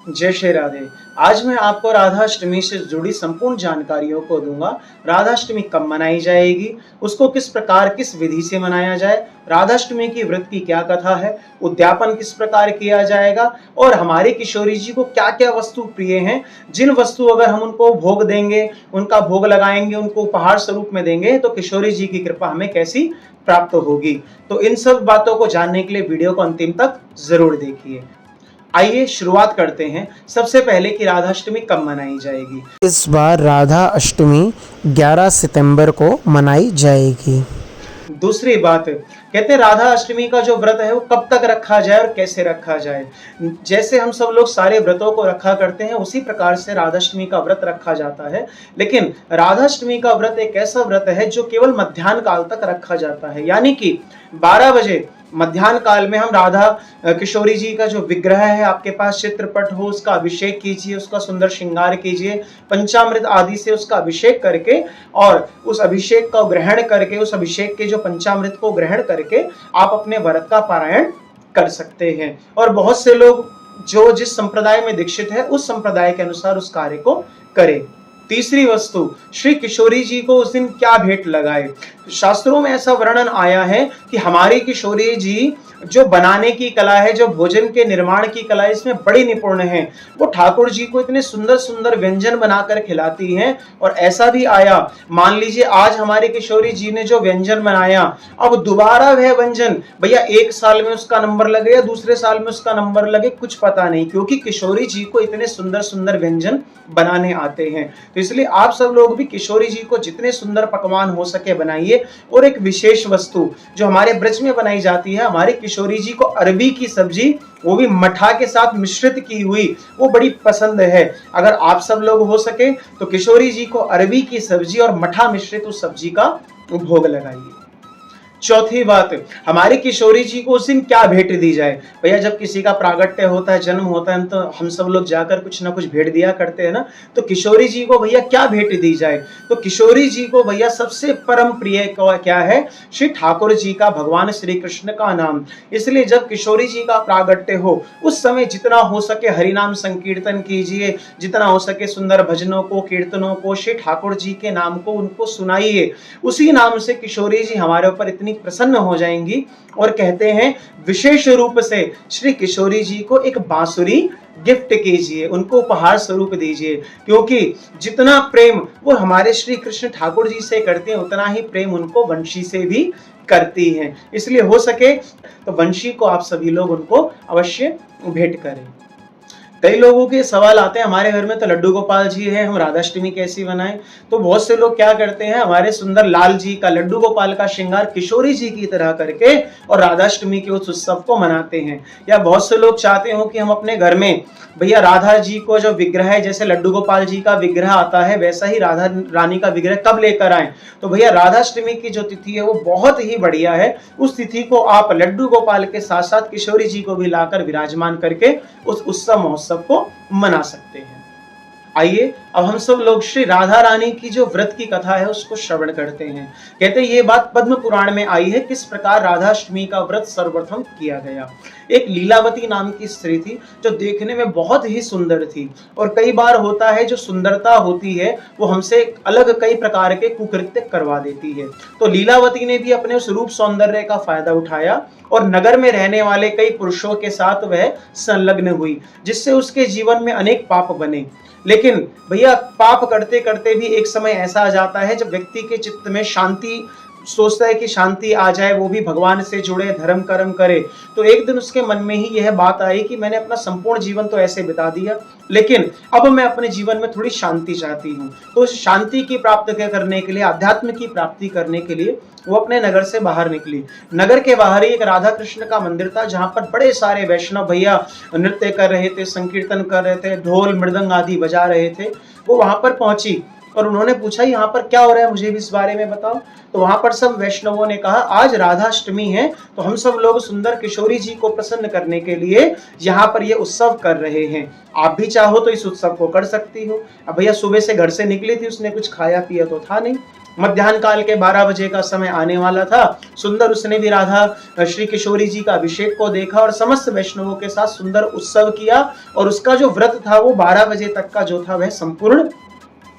जय श्री राधे। आज मैं आपको राधाष्टमी से जुड़ी संपूर्ण जानकारियों को दूंगा। राधाष्टमी कब मनाई जाएगी, उसको किस प्रकार किस विधि से मनाया जाए, राधाष्टमी की व्रत की क्या कथा है, उद्यापन किस प्रकार किया जाएगा और हमारी किशोरी जी को क्या क्या वस्तु प्रिय हैं, जिन वस्तु अगर हम उनको भोग देंगे, उनका भोग लगाएंगे, उनको उपहार स्वरूप में देंगे तो किशोरी जी की कृपा हमें कैसी प्राप्त होगी। तो इन सब बातों को जानने के लिए वीडियो को अंतिम तक जरूर देखिए। आइए शुरुआत करते हैं। सबसे पहले कि राधाष्टमी कब मनाई जाएगी। इस बार राधा अष्टमी 11 सितंबर को मनाई जाएगी। दूसरी बात, कहते हैं राधा अष्टमी का जो व्रत है वो कब तक रखा जाए और कैसे रखा जाए। जैसे हम सब लोग सारे व्रतों को रखा करते हैं उसी प्रकार से राधाष्टमी का व्रत रखा जाता है। लेकिन राधाष्टमी का व्रत एक ऐसा व्रत है जो केवल मध्याह्न काल तक रखा जाता है, यानी कि 12 बजे मध्याह्न काल में हम राधा किशोरी जी का जो विग्रह है, आपके पास चित्रपट हो, उसका अभिषेक कीजिए, उसका सुंदर श्रृंगार कीजिए, पंचामृत आदि से उसका अभिषेक करके और उस अभिषेक का ग्रहण करके, उस अभिषेक के जो पंचामृत को ग्रहण करके आप अपने व्रत का पारायण कर सकते हैं। और बहुत से लोग जो जिस संप्रदाय में दीक्षित है उस संप्रदाय के अनुसार उस कार्य को करें। तीसरी वस्तु, श्री किशोरी जी को उस दिन क्या भेंट लगाए। शास्त्रों में ऐसा वर्णन आया है कि हमारी किशोरी जी जो बनाने की कला है, जो भोजन के निर्माण की कला है, इसमें बड़ी निपुण है। वो ठाकुर जी को इतने सुंदर सुंदर व्यंजन बनाकर खिलाती हैं। और ऐसा भी आया, मान लीजिए आज हमारी किशोरी जी ने जो व्यंजन बनाया, अब दोबारा वह व्यंजन भैया एक साल में उसका नंबर लगे या दूसरे साल में उसका नंबर लगे, कुछ पता नहीं, क्योंकि किशोरी जी को इतने सुंदर सुंदर व्यंजन बनाने आते हैं। तो इसलिए आप सब लोग भी किशोरी जी को जितने सुंदर पकवान हो सके बनाइए। और एक विशेष वस्तु जो हमारे ब्रज में बनाई जाती है, हमारी किशोरी जी को अरबी की सब्जी, वो भी मठा के साथ मिश्रित की हुई, वो बड़ी पसंद है। अगर आप सब लोग हो सके तो किशोरी जी को अरबी की सब्जी और मठा मिश्रित उस सब्जी का भोग लगाइए। चौथी बात, हमारी किशोरी जी को उस दिन क्या भेंट दी जाए। भैया जब किसी का प्रागट्य होता है, जन्म होता है, तो हम सब लोग जाकर कुछ ना कुछ भेंट दिया करते हैं ना। तो किशोरी जी को भैया क्या भेंट दी जाए। तो किशोरी जी को भैया सबसे परम प्रिय क्या है, श्री ठाकुर जी का, भगवान श्री कृष्ण का नाम। इसलिए जब किशोरी जी का प्रागट्य हो उस समय जितना हो सके हरिनाम संकीर्तन कीजिए, जितना हो सके सुंदर भजनों को, कीर्तनों को, श्री ठाकुर जी के नाम को उनको सुनाइए। उसी नाम से किशोरी जी हमारे ऊपर इतनी प्रसन्न हो जाएंगी। और कहते हैं विशेष रूप से श्री किशोरी जी को एक बांसुरी गिफ्ट कीजिए, उनको उपहार स्वरूप दीजिए, क्योंकि जितना प्रेम वो हमारे श्री कृष्ण ठाकुर जी से करते हैं उतना ही प्रेम उनको वंशी से भी करती हैं। इसलिए हो सके तो वंशी को आप सभी लोग उनको अवश्य भेंट करें। कई लोगों के सवाल आते हैं, हमारे घर में तो लड्डू गोपाल जी है, हम राधाष्टमी कैसी बनाएं। तो बहुत से लोग क्या करते हैं, हमारे सुंदर लाल जी का, लड्डू गोपाल का श्रृंगार किशोरी जी की तरह करके और राधाष्टमी के उस उत्सव को मनाते हैं। या बहुत से लोग चाहते हो कि हम अपने घर में भैया राधा जी को जो विग्रह है, जैसे लड्डू गोपाल जी का विग्रह आता है वैसा ही राधा रानी का विग्रह कब लेकर आए। तो भैया राधाष्टमी की जो तिथि है वो बहुत ही बढ़िया है। उस तिथि को आप लड्डू गोपाल के साथ साथ किशोरी जी को भी लाकर विराजमान करके उस उत्सव महोत्सव को मना सकते हैं। आइए अब हम सब लोग श्री राधा रानी की जो व्रत की कथा है उसको श्रवण करते हैं। कहते हैं ये बात पद्म पुराण में आई है, किस प्रकार राधाष्टमी का व्रत सर्वप्रथम किया गया। एक लीलावती नाम की स्त्री थी जो देखने में बहुत ही सुंदर थी। और कई बार होता है जो सुंदरता होती है वो हमसे अलग कई प्रकार के कुकृत्य करवा देती है। तो लीलावती ने भी अपने उस रूप सौंदर्य का फायदा उठाया और नगर में रहने वाले कई पुरुषों के साथ वह संलग्न हुई, जिससे उसके जीवन में अनेक पाप बने। लेकिन भैया पाप करते करते भी एक समय ऐसा आ जाता है जब व्यक्ति के चित्त में शांति, सोचता है कि शांति आ जाए, वो भी भगवान से जुड़े, धर्म कर्म करे। तो एक दिन उसके मन में ही यह बात आई कि मैंने अपना संपूर्ण जीवन तो ऐसे बिता दिया, लेकिन अब मैं अपने जीवन में थोड़ी शांति चाहती हूँ। तो उस शांति की प्राप्त करने के लिए, अध्यात्म की प्राप्ति करने के लिए वो अपने नगर से बाहर निकली। नगर के बाहर ही एक राधा कृष्ण का मंदिर था जहां पर बड़े सारे वैष्णव भैया नृत्य कर रहे थे, संकीर्तन कर रहे थे, ढोल मृदंग आदि बजा रहे थे। वो वहां पर पहुंची और उन्होंने पूछा यहाँ पर क्या हो रहा है, मुझे भी इस बारे में बताओ। तो वहां पर सब वैष्णवों ने कहा आज राधाष्टमी है, तो हम सब लोग सुंदर किशोरी जी को प्रसन्न करने के लिए यहाँ पर ये उत्सव कर रहे हैं। आप भी चाहो तो इस उत्सव को कर सकती हो। अब भैया सुबह से घर से निकली थी, उसने कुछ खाया पिया तो था नहीं, मध्याह्न काल के 12 बजे का समय आने वाला था। सुंदर उसने भी राधा श्री किशोरी जी का अभिषेक को देखा और समस्त वैष्णवों के साथ सुंदर उत्सव किया और उसका जो व्रत था वो 12 बजे तक का जो था वह संपूर्ण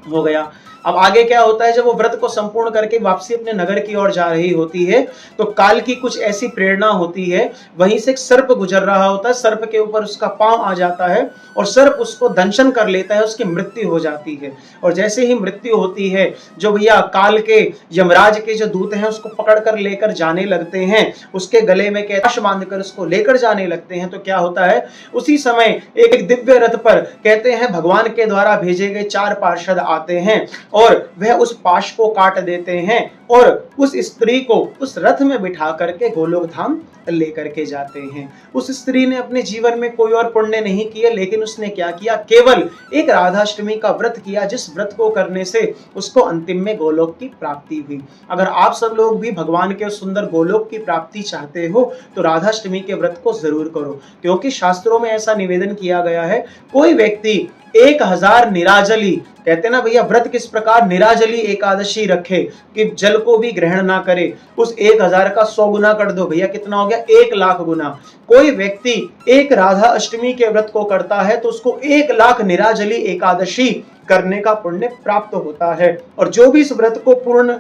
हो गया। अब आगे क्या होता है, जब वो व्रत को संपूर्ण करके वापसी अपने नगर की ओर जा रही होती है तो काल की कुछ ऐसी प्रेरणा होती है, वहीं से एक सर्प गुजर रहा होता है, सर्प के ऊपर उसका पांव आ जाता है और सर्प उसको दंशन कर लेता है, उसकी मृत्यु हो जाती है। और जैसे ही मृत्यु होती है, जो भैया काल के यमराज के जो दूत हैं उसको पकड़ कर लेकर जाने लगते हैं, उसके गले में कैलाश बांधकर उसको लेकर जाने लगते हैं। तो क्या होता है, उसी समय एक दिव्य रथ पर कहते हैं भगवान के द्वारा भेजे गए 4 पार्षद आते हैं और वह उस पाश को काट देते हैं और उस स्त्री को उस रथ में बिठा करके गोलोक धाम लेकर के जाते हैं। उस स्त्री ने अपने जीवन में कोई और पुण्य नहीं किए, लेकिन उसने क्या किया, केवल एक राधाष्टमी का व्रत किया, जिस व्रत को करने से उसको अंतिम में गोलोक की प्राप्ति हुई। अगर आप सब लोग भी भगवान के सुंदर गोलोक की प्राप्ति चाहते हो तो राधाष्टमी के व्रत को जरूर करो, क्योंकि शास्त्रों में ऐसा निवेदन किया गया है, कोई व्यक्ति 1000 निराजली, कहते ना भैया व्रत किस प्रकार, निराजली एकादशी रखे कि जल को भी ग्रहण ना करे, उस 1000 का 100 गुना कर दो भैया, कितना हो गया, 1,00,000 गुना। कोई व्यक्ति एक राधा अष्टमी के व्रत को करता है तो उसको 1,00,000 निराजली एकादशी करने का पुण्य प्राप्त होता है। और जो भी इस व्रत को पूर्ण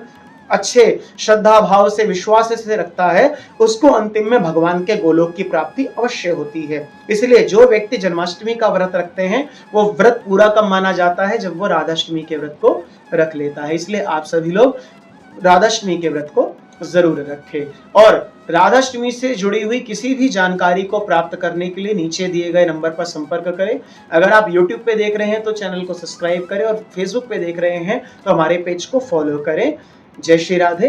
अच्छे श्रद्धा भाव से विश्वास से रखता है उसको अंतिम में भगवान के गोलोक की प्राप्ति अवश्य होती है। इसलिए जो व्यक्ति जन्माष्टमी का व्रत रखते हैं वो व्रत पूरा कब माना जाता है, जब वो राधाष्टमी के व्रत को रख लेता है। इसलिए आप सभी लोग राधाष्टमी के व्रत को जरूर रखें और राधाष्टमी से जुड़ी हुई किसी भी जानकारी को प्राप्त करने के लिए नीचे दिए गए नंबर पर संपर्क करें। अगर आप YouTube पे देख रहे हैं तो चैनल को सब्सक्राइब करें और Facebook पे देख रहे हैं तो हमारे पेज को फॉलो करें। जय श्री राधे।